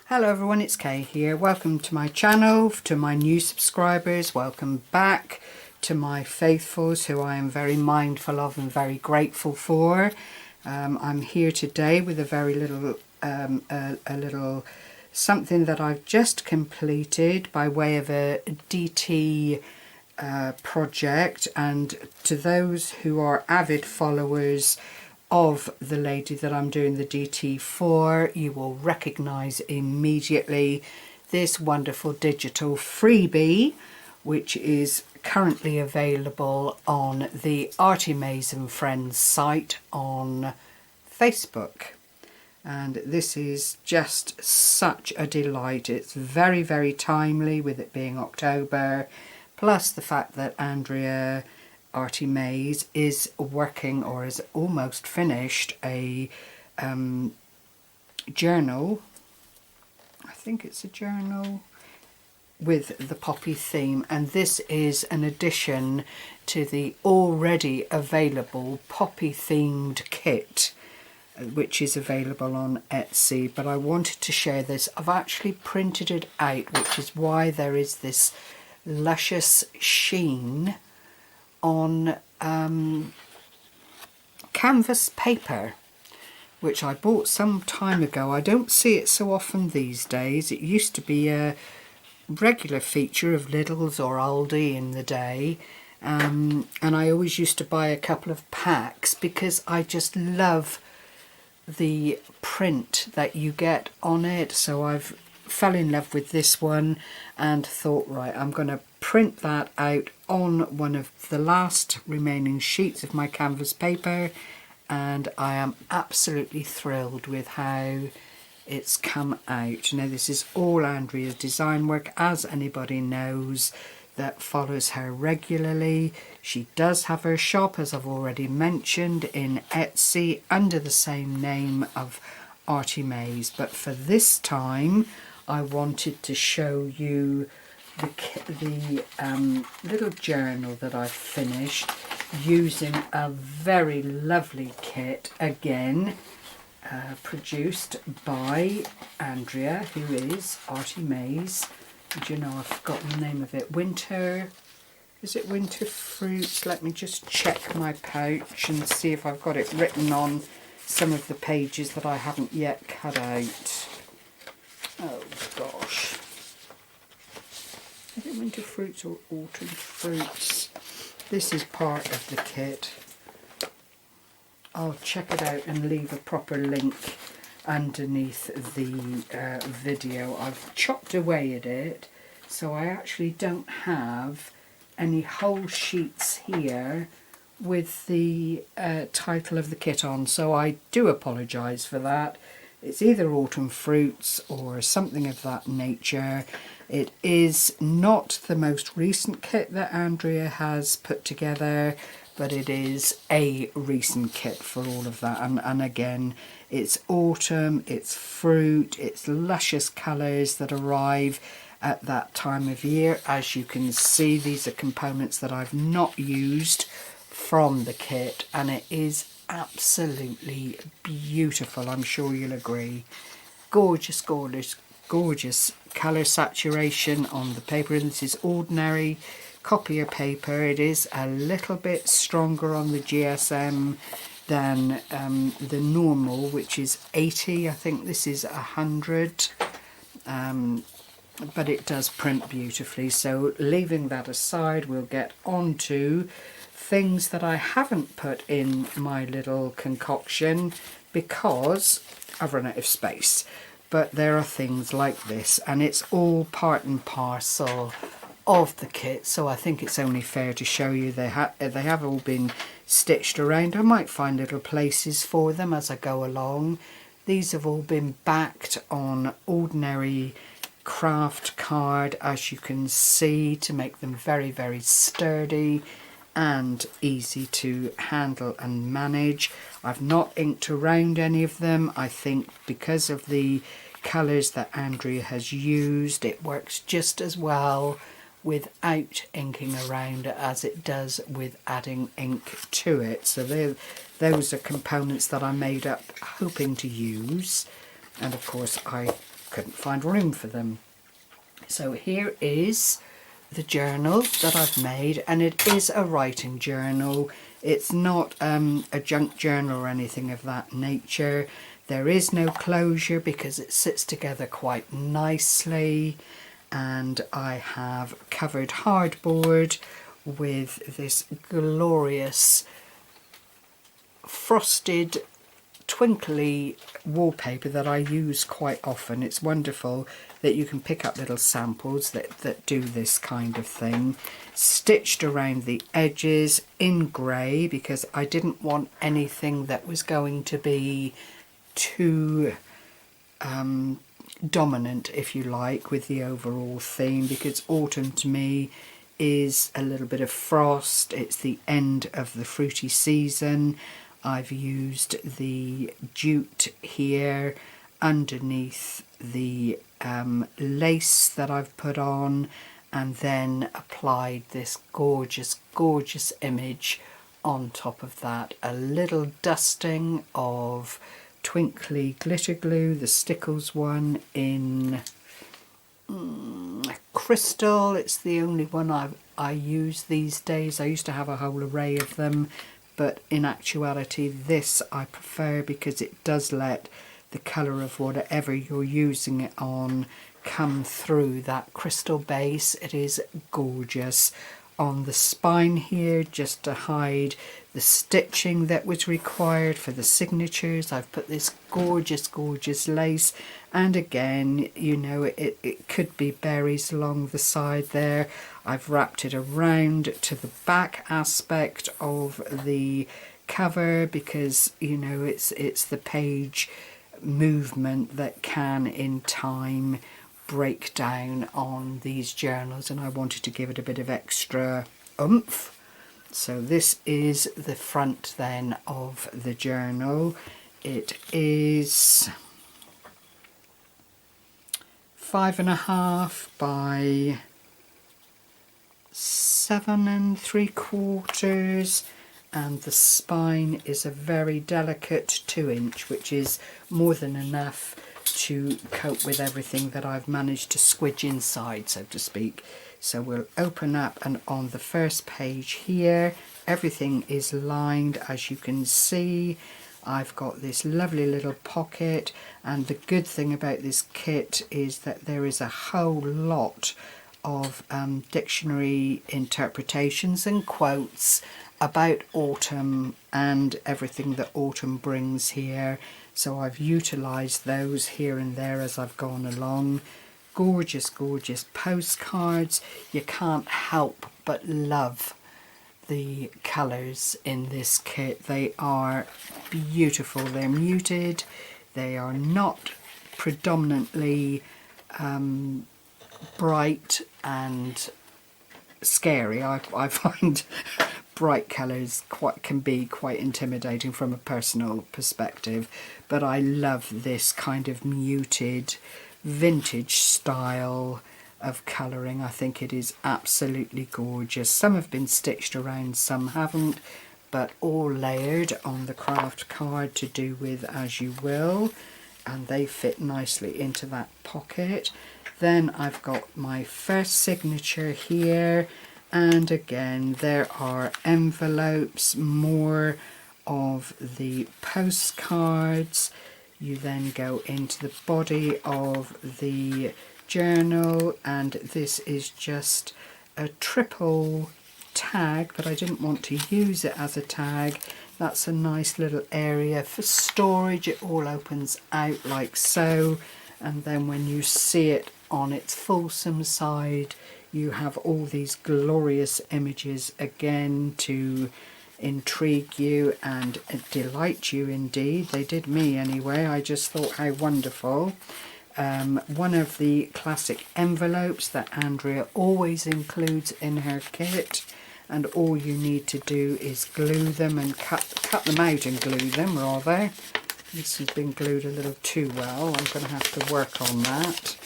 Hello everyone, it's Kay here. Welcome to my channel. To my new subscribers, welcome back. To my faithfuls, who I am very mindful of and very grateful for. I'm here today with a very little something that I've just completed by way of a DT project, and to those who are avid followers of the lady that I'm doing the DT for, you will recognise immediately this wonderful digital freebie, which is currently available on the Artymaze and Friends site on Facebook. And this is just such a delight. It's very, very timely with it being October, plus the fact that Andrea Artymaze is working, or is almost finished, a journal. I think it's a journal with the poppy theme, and this is an addition to the already available poppy themed kit, which is available on Etsy. But I wanted to share this. I've actually printed it out, which is why there is this luscious sheen on canvas paper, which I bought some time ago. I don't see it so often these days. It used to be a regular feature of Lidl's or Aldi in the day, and I always used to buy a couple of packs because I just love the print that you get on it. So I've fell in love with this one and thought, right, I'm going to print that out on one of the last remaining sheets of my canvas paper, and I am absolutely thrilled with how it's come out. Now, this is all Andrea's design work, as anybody knows that follows her regularly. She does have her shop, as I've already mentioned, in Etsy under the same name of Artymaze, but for this time I wanted to show you the little journal that I finished using a very lovely kit, again produced by Andrea, who is Artymaze. Do you know, I've forgotten the name of it. Is it Winter Fruits? Let me just check my pouch and see if I've got it written on some of the pages that I haven't yet cut out. Oh gosh. Is it Winter Fruits or Autumn Fruits? This is part of the kit. I'll check it out and leave a proper link underneath the video. I've chopped away at it, so I actually don't have any whole sheets here with the title of the kit on, so I do apologise for that. It's either Autumn Fruits or something of that nature. It is not the most recent kit that Andrea has put together, but it is a recent kit for all of that. And again, it's autumn, it's fruit, it's luscious colours that arrive at that time of year. As you can see, these are components that I've not used from the kit, and it is absolutely beautiful. I'm sure you'll agree. Gorgeous, gorgeous, gorgeous colour saturation on the paper, and this is ordinary copier paper. It is a little bit stronger on the GSM than the normal, which is 80. I think this is 100, but it does print beautifully. So leaving that aside, we'll get on to things that I haven't put in my little concoction because I've run out of space. But there are things like this, and it's all part and parcel of the kit, so I think it's only fair to show you. They have all been stitched around. I might find little places for them as I go along. These have all been backed on ordinary craft card, as you can see, to make them very, very sturdy and easy to handle and manage. I've not inked around any of them. I think because of the colours that Andrea has used, it works just as well without inking around as it does with adding ink to it. So those are components that I made up hoping to use. and of course I couldn't find room for them. So here is the journal that I've made, and it is a writing journal. It's not a junk journal or anything of that nature. There is no closure because it sits together quite nicely, and I have covered hardboard with this glorious frosted twinkly wallpaper that I use quite often. It's wonderful that you can pick up little samples that do this kind of thing. Stitched around the edges in grey because I didn't want anything that was going to be too dominant, if you like, with the overall theme, because autumn to me is a little bit of frost. It's the end of the fruity season. I've used the jute here underneath the lace that I've put on, and then applied this gorgeous, gorgeous image on top of that. A little dusting of twinkly glitter glue, the Stickles one in crystal. It's the only one I use these days. I used to have a whole array of them, but in actuality this I prefer because it does let the colour of whatever you're using it on come through that crystal base. It is gorgeous. On the spine here, just to hide the stitching that was required for the signatures, I've put this gorgeous, gorgeous lace, and again, you know, it could be berries along the side there. I've wrapped it around to the back aspect of the cover because, you know, it's the page movement that can in time break down on these journals, and I wanted to give it a bit of extra oomph. So this is the front then of the journal. It is 5.5 by 7 3/4, and the spine is a very delicate 2-inch, which is more than enough to cope with everything that I've managed to squidge inside, so to speak. So we'll open up, and on the first page here everything is lined, as you can see. I've got this lovely little pocket, and the good thing about this kit is that there is a whole lot of dictionary interpretations and quotes about autumn and everything that autumn brings here. So I've utilised those here and there as I've gone along. Gorgeous, gorgeous postcards. You can't help but love the colours in this kit. They are beautiful. They're muted. They are not predominantly bright and scary. I find bright colours can be quite intimidating from a personal perspective, but I love this kind of muted vintage style of colouring. I think it is absolutely gorgeous. Some have been stitched around, some haven't, but all layered on the craft card to do with as you will, and they fit nicely into that pocket. Then I've got my first signature here, and again there are envelopes, more of the postcards. You then go into the body of the journal, and this is just a triple tag, but I didn't want to use it as a tag. That's a nice little area for storage. It all opens out like so, and then when you see it on its fulsome side, you have all these glorious images again to intrigue you and delight you indeed. They did me anyway. I just thought how wonderful. One of the classic envelopes that Andrea always includes in her kit, and all you need to do is glue them and cut them out and glue them rather. This has been glued a little too well. I'm going to have to work on that.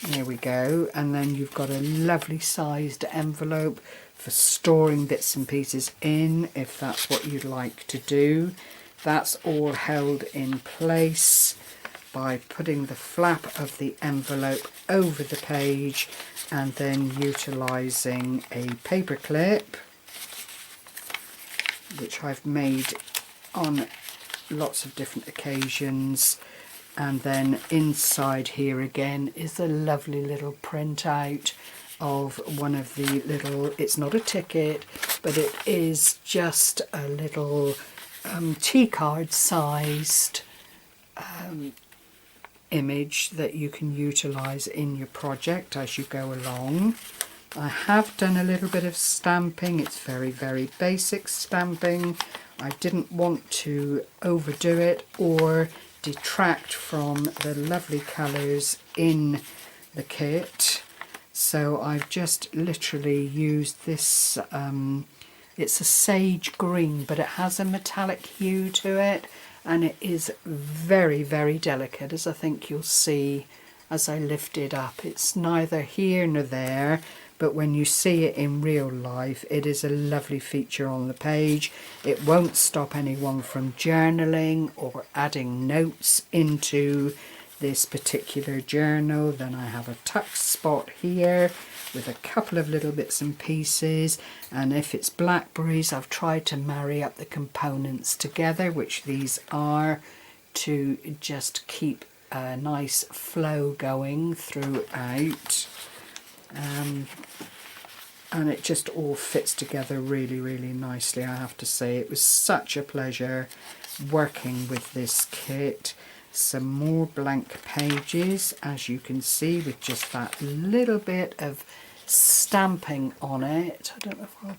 There we go. And then you've got a lovely sized envelope for storing bits and pieces in, if that's what you'd like to do. That's all held in place. by putting the flap of the envelope over the page and then utilising a paper clip, which I've made on lots of different occasions. And then inside here again is a lovely little printout of one of the little, it's not a ticket, but it is just a little tea card sized image that you can utilise in your project as you go along. I have done a little bit of stamping. It's very, very basic stamping. I didn't want to overdo it or detract from the lovely colours in the kit. So I've just literally used this, it's a sage green, but it has a metallic hue to it, and it is very, very delicate, as I think you'll see as I lift it up. It's neither here nor there, but when you see it in real life, it is a lovely feature on the page. It won't stop anyone from journaling or adding notes into this particular journal. Then I have a tuck spot here with a couple of little bits and pieces, and if it's blackberries, I've tried to marry up the components together, which these are, to just keep a nice flow going throughout. And it just all fits together really, really nicely, I have to say. It was such a pleasure working with this kit. Some more blank pages, as you can see, with just that little bit of stamping on it. I don't know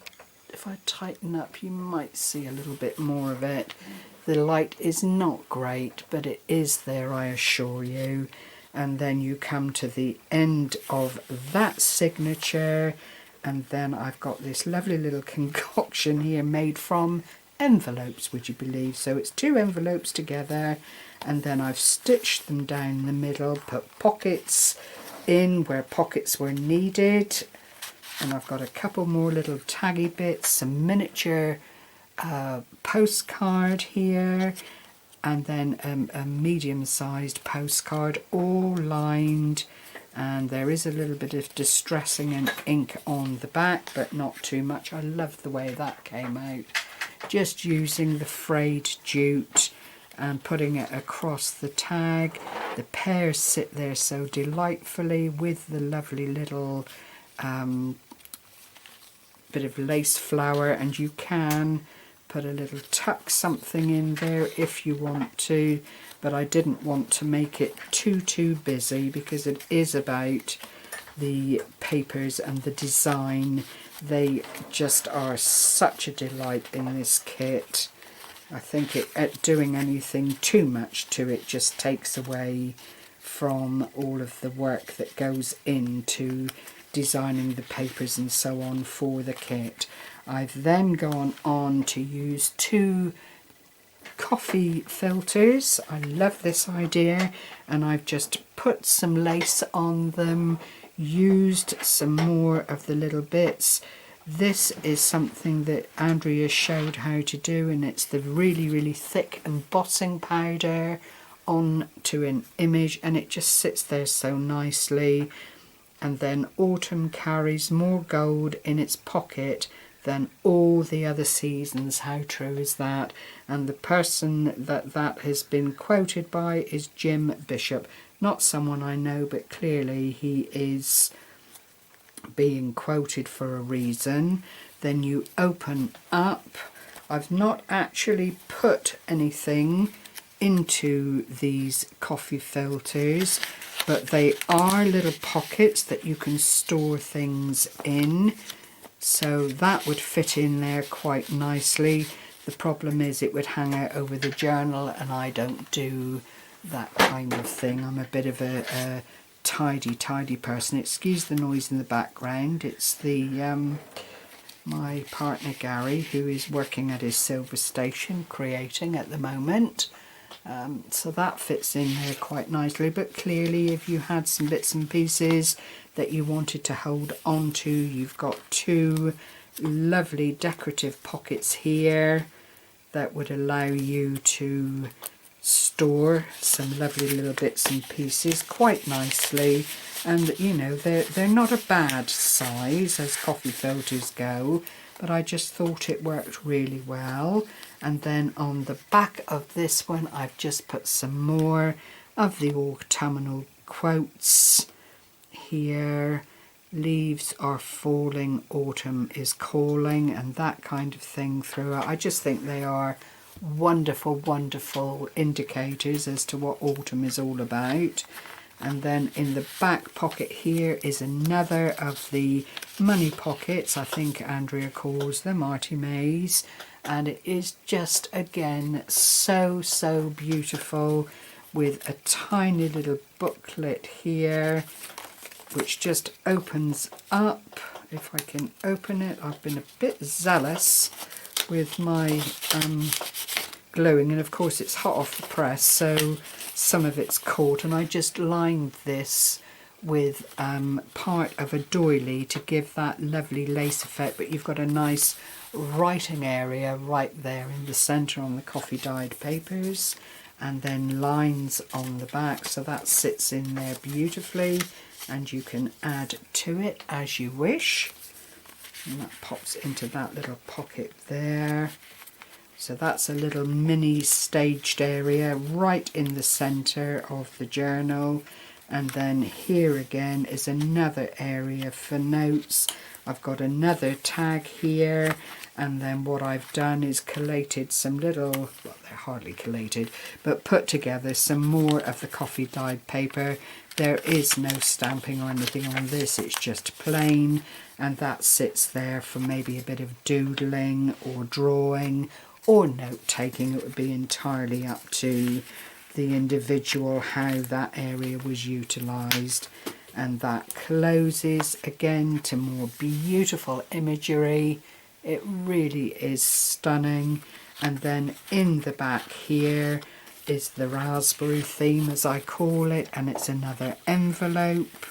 if I tighten up, you might see a little bit more of it. The light is not great, but it is there, I assure you. And then you come to the end of that signature, and then I've got this lovely little concoction here made from envelopes, would you believe? So it's two envelopes together, and then I've stitched them down the middle, put pockets in where pockets were needed, and I've got a couple more little taggy bits, some miniature postcard here, and then a medium-sized postcard, all lined, and there is a little bit of distressing and ink on the back, but not too much. I love the way that came out. Just using the frayed jute and putting it across the tag. The pears sit there so delightfully with the lovely little bit of lace flower, and you can put a little tuck something in there if you want to, but I didn't want to make it too busy because it is about the papers and the design. They just are such a delight in this kit. I think doing anything too much to it just takes away from all of the work that goes into designing the papers and so on for the kit. I've then gone on to use two coffee filters. I love this idea, and I've just put some lace on them, used some more of the little bits. This is something that Andrea showed how to do, and it's the really thick embossing powder onto an image, and it just sits there so nicely. And then Autumn carries more gold in its pocket than all the other seasons. How true is that? And the person that has been quoted by is Jim Bishop. Not someone I know, but clearly he is being quoted for a reason. Then you open up. I've not actually put anything into these coffee filters, but they are little pockets that you can store things in, so that would fit in there quite nicely. The problem is it would hang out over the journal, and I don't do that kind of thing. I'm a bit of a tidy person. Excuse the noise in the background. It's the my partner Gary, who is working at his silver station creating at the moment. So that fits in there quite nicely, but clearly if you had some bits and pieces that you wanted to hold on to, you've got two lovely decorative pockets here that would allow you to store some lovely little bits and pieces quite nicely. And you know, they're not a bad size as coffee filters go, but I just thought it worked really well. And then on the back of this one I've just put some more of the autumnal quotes here. Leaves are falling, autumn is calling, and that kind of thing throughout. I just think they are wonderful, wonderful indicators as to what autumn is all about. And then in the back pocket here is another of the money pockets, I think Andrea calls them, Artymaze, and it is just again so beautiful, with a tiny little booklet here which just opens up. If I can open it, I've been a bit zealous with my gluing, and of course it's hot off the press, so some of it's caught, and I just lined this with part of a doily to give that lovely lace effect, but you've got a nice writing area right there in the centre on the coffee dyed papers, and then lines on the back, so that sits in there beautifully, and you can add to it as you wish, and that pops into that little pocket there. So that's a little mini staged area right in the centre of the journal. And then here again is another area for notes. I've got another tag here, and then what I've done is collated some little, well, they're hardly collated, but put together some more of the coffee dyed paper. There is no stamping or anything on this, it's just plain, and that sits there for maybe a bit of doodling or drawing or note taking. It would be entirely up to the individual how that area was utilised. And that closes again to more beautiful imagery. It really is stunning. And then in the back here is the raspberry theme, as I call it, and it's another envelope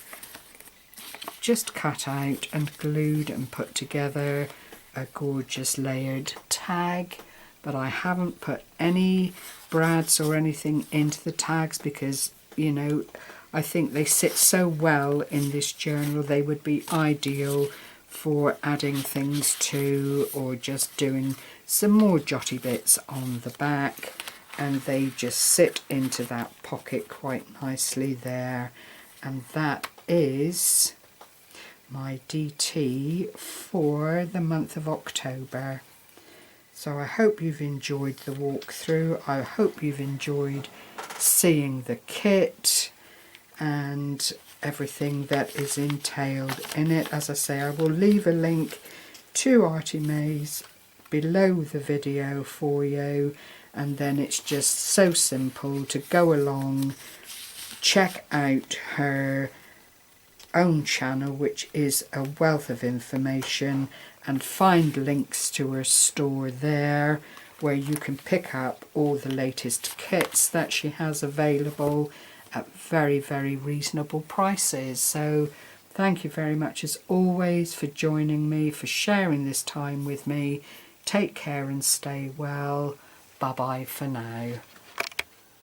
just cut out and glued and put together, a gorgeous layered tag. But I haven't put any brads or anything into the tags because, you know, I think they sit so well in this journal. They would be ideal for adding things to, or just doing some more jotty bits on the back, and they just sit into that pocket quite nicely there. And that is my DT for the month of October. So I hope you've enjoyed the walkthrough. I hope you've enjoyed seeing the kit and everything that is entailed in it. As I say, I will leave a link to Artymaze below the video for you, and then it's just so simple to go along, check out her own channel, which is a wealth of information, and find links to her store there where you can pick up all the latest kits that she has available at very reasonable prices. So thank you very much as always for joining me, for sharing this time with me. Take care and stay well. Bye bye for now.